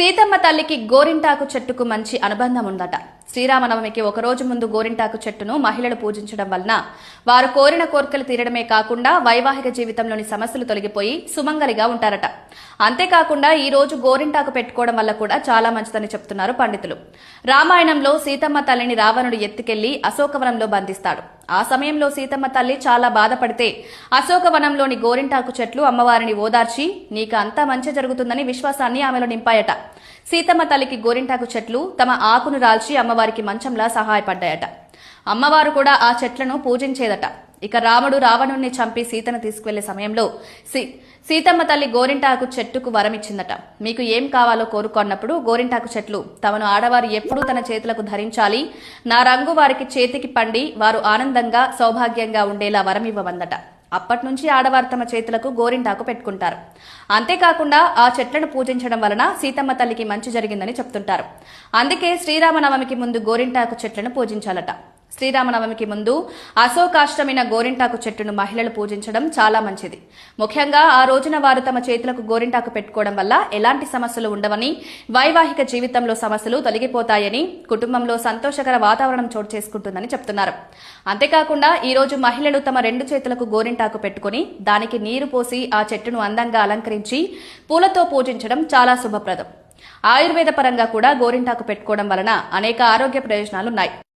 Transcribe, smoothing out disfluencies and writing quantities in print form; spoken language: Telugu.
సీతమ్మ తల్లికి గోరింటాకు చెట్టుకు మంచి అనుబంధం ఉందట. శ్రీరామనవమికి ఒక రోజు ముందు గోరింటాకు చెట్టును మహిళలు పూజించడం వలన వారు కోరిన కోర్కెలు తీరడమే కాకుండా వైవాహిక జీవితంలోని సమస్యలు తొలగిపోయి సుమంగలిగా ఉంటారట. అంతేకాకుండా ఈ రోజు గోరింటాకు పెట్టుకోవడం వల్ల కూడా చాలా మంచిదని చెప్తున్నారు పండితులు. రామాయణంలో సీతమ్మ తల్లిని రావణుడు ఎత్తుకెళ్లి అశోకవనంలో బంధిస్తాడు. ఆ సమయంలో సీతమ్మ తల్లి చాలా బాధపడితే అశోకవనంలోని గోరింటాకు చెట్లు అమ్మవారిని ఓదార్చి నీకు అంతా మంచి జరుగుతుందని విశ్వాసాన్ని ఆమెలో నింపాయట. సీతమ్మ తల్లికి గోరింటాకు చెట్లు తమ ఆకును రాల్చి అమ్మవారికి మంచంలా సహాయపడ్డాయట. అమ్మవారు కూడా ఆ చెట్లను పూజించేదట. ఇక రాముడు రావణుణ్ణి చంపి సీతను తీసుకువెళ్లే సమయంలో సీతమ్మ తల్లి గోరింటాకు చెట్టుకు వరమిచ్చిందట. మీకు ఏం కావాలో కోరుకున్నప్పుడు గోరింటాకు చెట్లు తమను ఆడవారు ఎప్పుడూ తన చేతులకు ధరించాలి, నా రంగు వారికి చేతికి పండి వారు ఆనందంగా సౌభాగ్యంగా ఉండేలా వరమివ్వమందట. అప్పటి నుంచి ఆడవారు తమ చేతులకు గోరింటాకు పెట్టుకుంటారు. అంతేకాకుండా ఆ చెట్లను పూజించడం వలన సీతమ్మ తల్లికి మంచి జరిగిందని చెప్తుంటారు. అందుకే శ్రీరామనవమికి ముందు గోరింటాకు చెట్లను పూజించాలట. శ్రీరామనవమికి ముందు అశోకాష్టమిన గోరింటాకు చెట్టును మహిళలు పూజించడం చాలా మంచిది. ముఖ్యంగా ఆ రోజున వారు తమ చేతులకు గోరింటాకు పెట్టుకోవడం వల్ల ఎలాంటి సమస్యలు ఉండవని, వైవాహిక జీవితంలో సమస్యలు తొలగిపోతాయని, కుటుంబంలో సంతోషకర వాతావరణం చోటు చేసుకుంటుందని చెప్తున్నారు. అంతేకాకుండా ఈ రోజు మహిళలు తమ రెండు చేతులకు గోరింటాకు పెట్టుకుని దానికి నీరు పోసి ఆ చెట్టును అందంగా అలంకరించి పూలతో పూజించడం చాలా శుభప్రదం. ఆయుర్వేద పరంగా కూడా గోరింటాకు పెట్టుకోవడం వలన అనేక ఆరోగ్య ప్రయోజనాలున్నాయి.